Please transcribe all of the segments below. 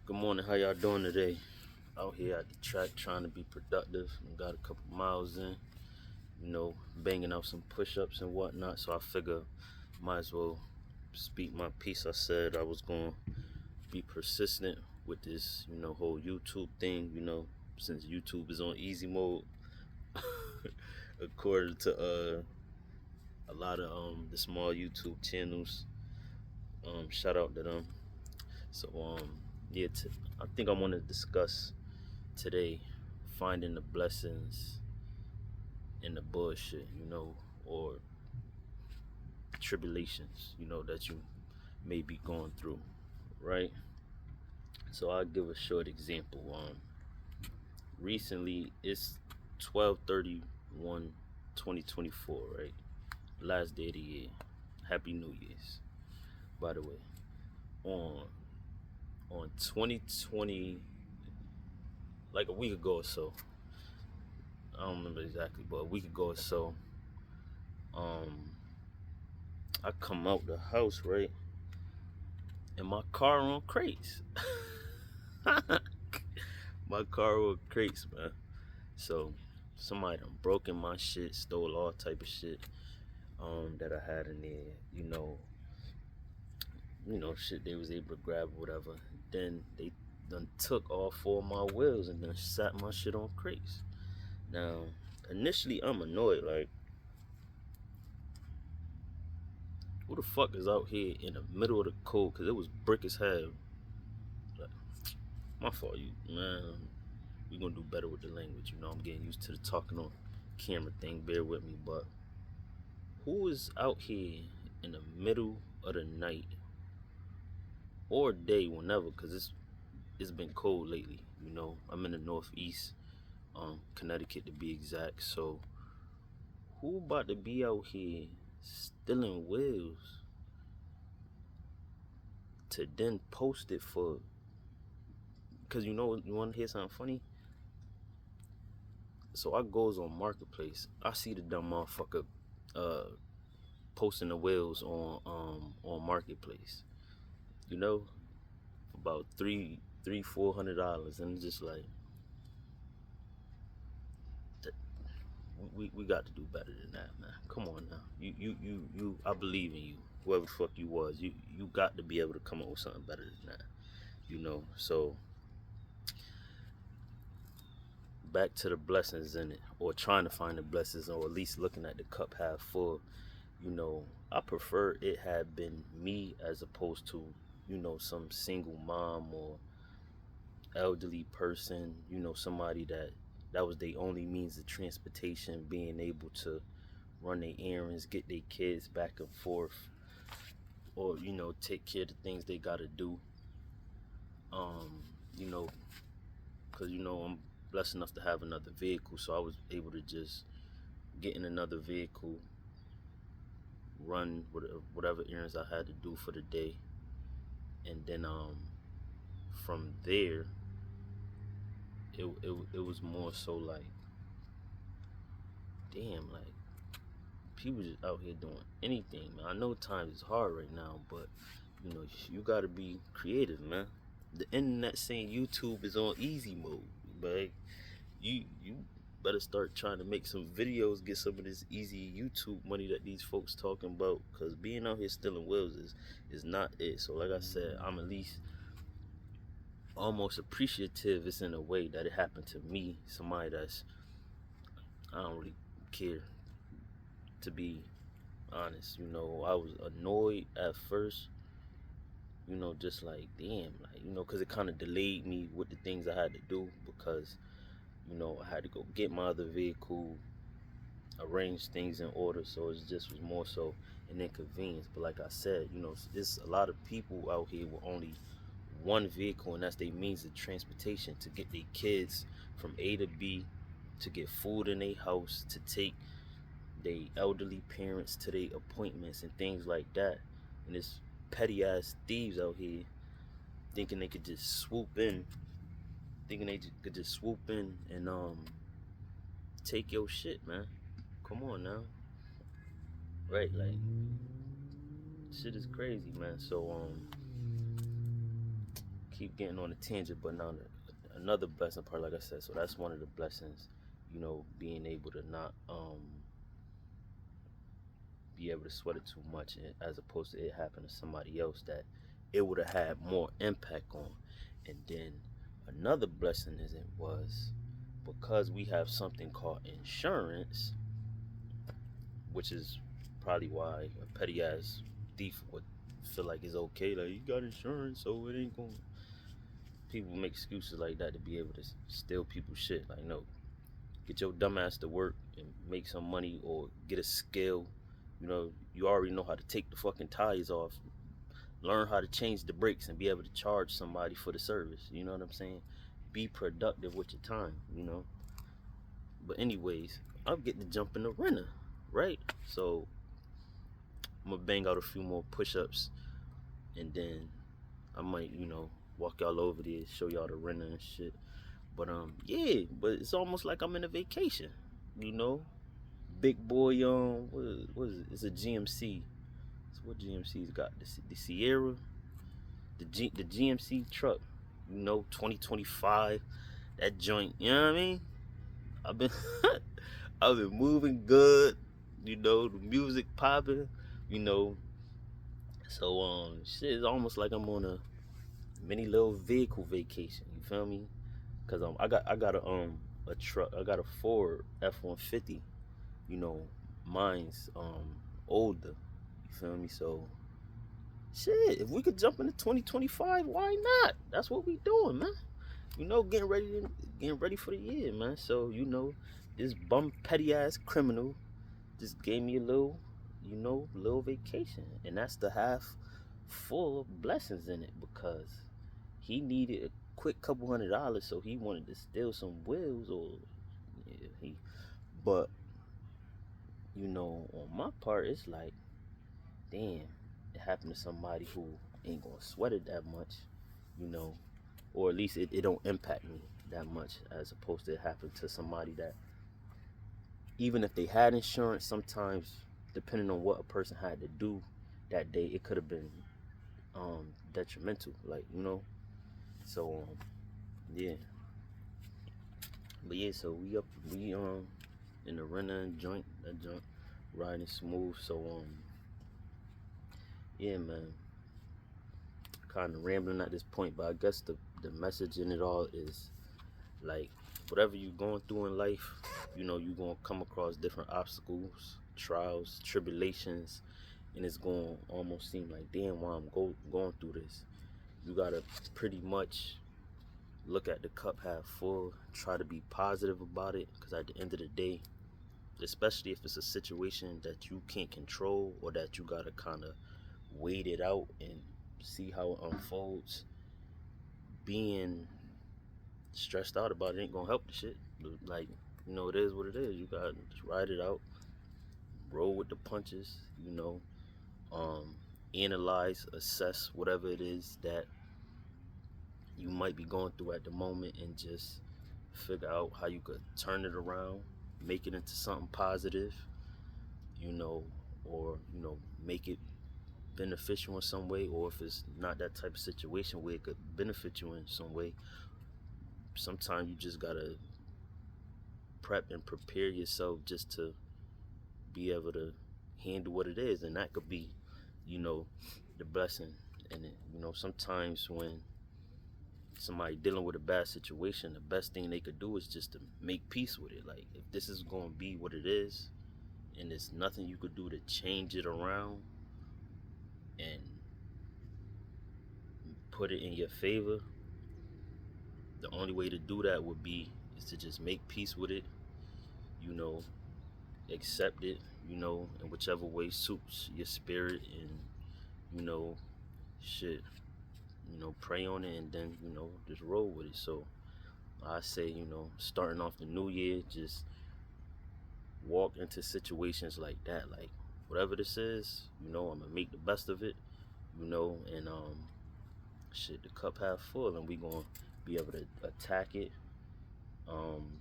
Good morning. How y'all doing today? Out here at the track trying to be productive. Got a couple miles in, banging out some push-ups and whatnot. So I figure might as well speak my piece. I said I was going to be persistent with this, whole YouTube thing, since YouTube is on easy mode, according to a lot of the small YouTube channels. Shout out to them. So yeah, I think I want to discuss today finding the blessings in the bullshit, or tribulations, that you may be going through, right? So I'll give a short example. Recently it's 12/31, 2024, right? Last day of the year. Happy New Year's, by the way. On 2020, like a week ago or so. I don't remember exactly, but a week ago or so, um, I come out the house, right? And my car on crates. My car on crates, man. So somebody done broken my shit, stole all type of shit that I had in there, shit they was able to grab or whatever. Then they done took all four of my wheels and then sat my shit on crates. Now, initially I'm annoyed, like, who the fuck is out here in the middle of the cold? Cause it was brick as hell. Like, my fault, you man. We gonna do better with the language. I'm getting used to the talking on camera thing. Bear with me, but who is out here in the middle of the night or day, whenever? Cause it's been cold lately. I'm in the Northeast, Connecticut to be exact. So who about to be out here stealing wheels to then post it for? Cause you want to hear something funny? So I goes on Marketplace. I see the dumb motherfucker uh posting the wheels on Marketplace. You know, about $400, and it's just like we got to do better than that, man. Come on now, you. I believe in you. Whoever the fuck you was, you got to be able to come up with something better than that. So back to the blessings in it, or trying to find the blessings, or at least looking at the cup half full. I prefer it had been me as opposed to, some single mom or elderly person, somebody that was their only means of transportation, being able to run their errands, get their kids back and forth, or, take care of the things they gotta do. Um, you know, cause I'm blessed enough to have another vehicle, so I was able to just get in another vehicle, run whatever errands I had to do for the day, and then from there it was more so like, damn, like, people just out here doing anything, man. I know times is hard right now, but you gotta be creative, man. The internet saying YouTube is on easy mode, but you better start trying to make some videos, get some of this easy YouTube money that these folks talking about, because being out here stealing wheels is not it. So like I said, I'm at least almost appreciative. It's in a way that it happened to me, somebody that's, I don't really care, to be honest. I was annoyed at first, just like, damn, like, because it kind of delayed me with the things I had to do, because I had to go get my other vehicle, arrange things in order, so it just was more so an inconvenience. But like I said, it's a lot of people out here with only one vehicle, and that's their means of transportation to get their kids from A to B, to get food in their house, to take their elderly parents to their appointments and things like that. And it's petty ass thieves out here thinking they could just swoop in, and take your shit, man. Come on now, right? Like, shit is crazy, man. So keep getting on a tangent, but now another blessing part, like I said, so that's one of the blessings, being able to not be able to sweat it too much, as opposed to it happening to somebody else that it would have had more impact on. And then another blessing is it was because we have something called insurance, which is probably why a petty ass thief would feel like it's okay, like you got insurance, so it ain't going. People make excuses like that to be able to steal people's shit. Like, no, get your dumb ass to work and make some money or get a skill. You already know how to take the fucking tires off. Learn how to change the brakes and be able to charge somebody for the service. You know what I'm saying? Be productive with your time. But anyways, I'm getting to jump in the rental, right? So I'm gonna bang out a few more push-ups, and then I might, walk y'all over there, show y'all the rental and shit. But yeah, but it's almost like I'm in a vacation, you know. Big boy, what is it? It's a GMC. So what GMC's got? The Sierra, the GMC truck, 2025. That joint, you know what I mean? I've been, I've been moving good, the music popping, you know. So shit, it's almost like I'm on a mini little vehicle vacation. You feel me? Cause I got a truck. I got a Ford F-150. You know, mine's older. You feel me? So shit, if we could jump into 2025, why not? That's what we doing, man. Getting ready for the year, man. So this bum petty ass criminal just gave me a little vacation, and that's the half full of blessings in it because he needed a quick couple $100, so he wanted to steal some wheels or yeah, but on my part it's like, damn, it happened to somebody who ain't gonna sweat it that much, you know, or at least it don't impact me that much, as opposed to it happen to somebody that even if they had insurance, sometimes depending on what a person had to do that day, it could have been detrimental, like so yeah. But yeah, so we in the rental joint, that joint riding smooth. So yeah, man, kind of rambling at this point, but I guess the message in it all is like, whatever you're going through in life, you're gonna come across different obstacles, trials, tribulations, and it's gonna almost seem like, damn, why I'm going through this. You gotta pretty much look at the cup half full, try to be positive about it, because at the end of the day, especially if it's a situation that you can't control or that you gotta kind of wait it out and see how it unfolds, being stressed out about it ain't gonna help the shit. Like, it is what it is. You gotta just ride it out, roll with the punches, analyze, assess whatever it is that you might be going through at the moment, and just figure out how you could turn it around, make it into something positive, or make it beneficial in some way. Or if it's not that type of situation where it could benefit you in some way, sometimes you just gotta prep and prepare yourself just to be able to handle what it is. And that could be the blessing. And sometimes when somebody dealing with a bad situation, the best thing they could do is just to make peace with it. Like, if this is going to be what it is and there's nothing you could do to change it around and put it in your favor, the only way to do that would be is to just make peace with it, accept it, in whichever way suits your spirit, and shit, pray on it, and then just roll with it. So I say, starting off the new year, just walk into situations like that, like, whatever this is, I'm gonna make the best of it, and shit, the cup half full, and we gonna be able to attack it um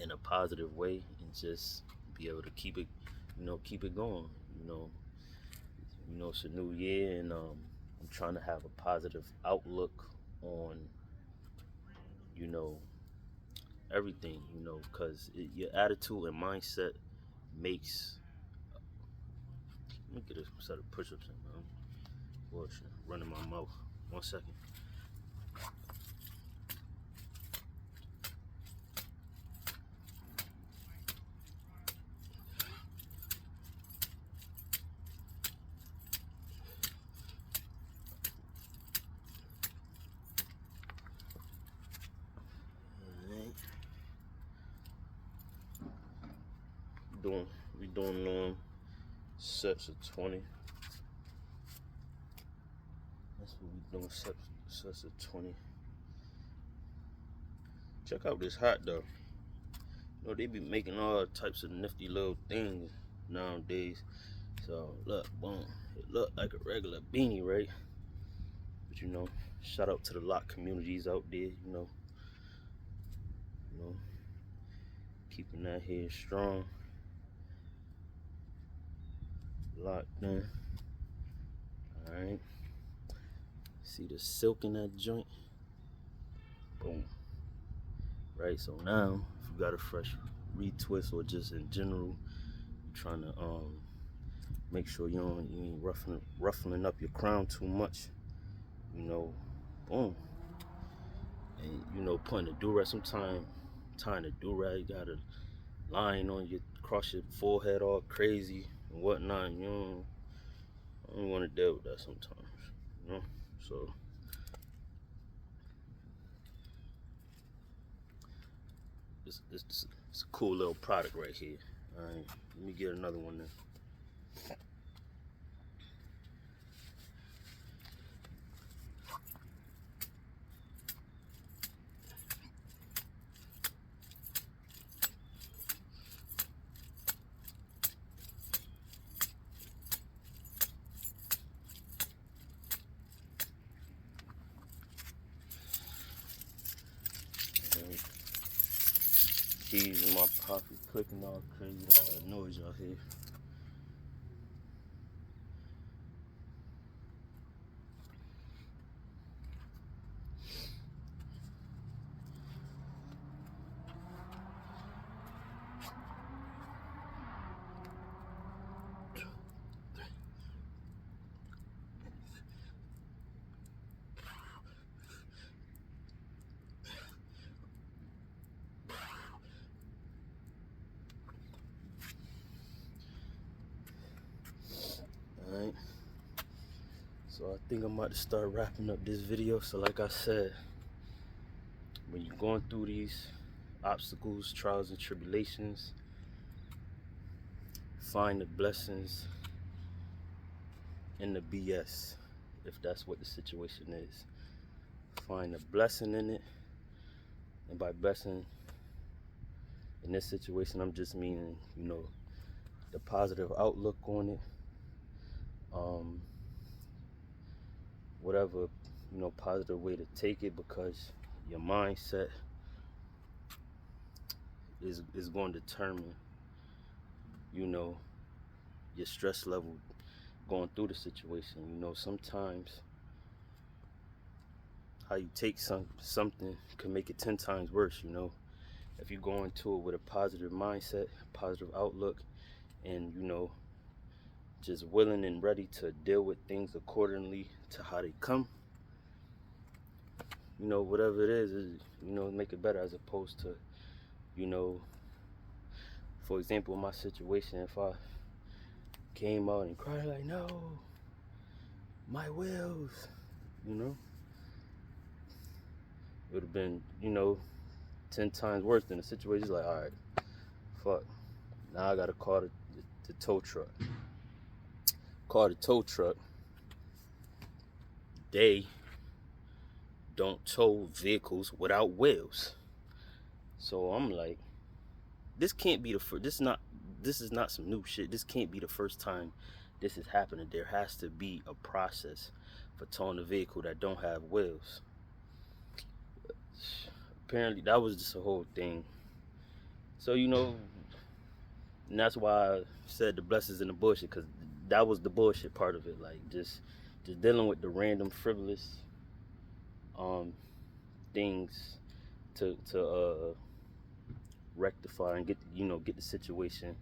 in a positive way, and just be able to keep it going. It's a new year, and I'm trying to have a positive outlook on, you know, everything, because your attitude and mindset makes. Let me get a set of push-ups in, man. Bullshit, running my mouth. 1 second. Alright. We doing sets of 20. That's what we doing, sets of 20. Check out this hat though. They be making all types of nifty little things nowadays. So look, boom, it look like a regular beanie, right? But shout out to the lock communities out there, keeping that head strong, locked in. All right. See the silk in that joint? Boom. Right. So now, if you got a fresh retwist or just in general, you're trying to make sure you ain't ruffling up your crown too much. Boom. And putting a do-rag, sometimes tying a do-rag, you got a line on your across your forehead all crazy and whatnot. I don't want to deal with that sometimes. So it's a cool little product right here. All right, let me get another one then. Keys in my pocket, clicking all crazy. That's that noise y'all hear. Alright, so I think I'm about to start wrapping up this video. So like I said, when you're going through these obstacles, trials and tribulations, find the blessings in the BS, if that's what the situation is. Find a blessing in it. And by blessing in this situation, I'm just meaning, the positive outlook on it. Whatever, positive way to take it, because your mindset is going to determine, your stress level going through the situation. Sometimes how you take something can make it 10 times worse. If you go into it with a positive mindset, positive outlook, and just willing and ready to deal with things accordingly to how they come, whatever it is, make it better, as opposed to, for example, in my situation, if I came out and cried like, no, my wheels, it would have been, 10 times worse than the situation. It's like, all right, fuck, now I gotta call the tow truck. Call the tow truck. They don't tow vehicles without wheels. So I'm like, this can't be the first. This is not some new shit. This can't be the first time this is happening. There has to be a process for towing a vehicle that don't have wheels. Apparently that was just a whole thing. So and that's why I said the blessings in the bullshit, because that was the bullshit part of it. Like just dealing with the random frivolous um, things to rectify and get get the situation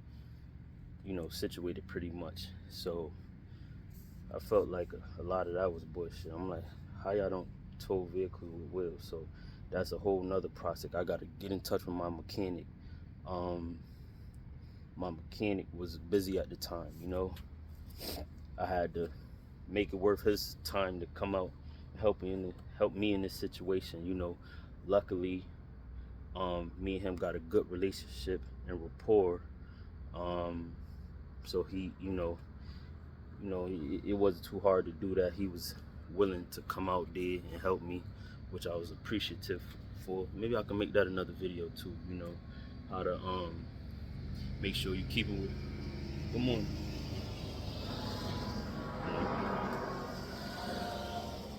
situated pretty much. So I felt like a lot of that was bullshit. I'm like, how y'all don't tow vehicles with wheels? So that's a whole nother process. I got to get in touch with my mechanic. Um, my mechanic was busy at the time. I had to make it worth his time to come out and help me in this situation. Luckily, me and him got a good relationship and rapport. Um, so it wasn't too hard to do that. He was willing to come out there and help me, which I was appreciative for. Maybe I can make that another video too. How to make sure you keep it with. Good morning.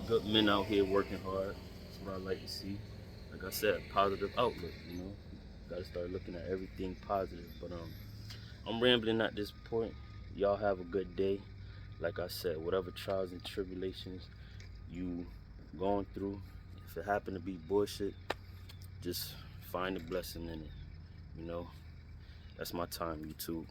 Good men out here working hard. That's what I like to see. Like I said, positive outlook. Got to start looking at everything positive. But I'm rambling at this point. Y'all have a good day. Like I said, whatever trials and tribulations you going through, if it happen to be bullshit, just find a blessing in it. That's my time, YouTube.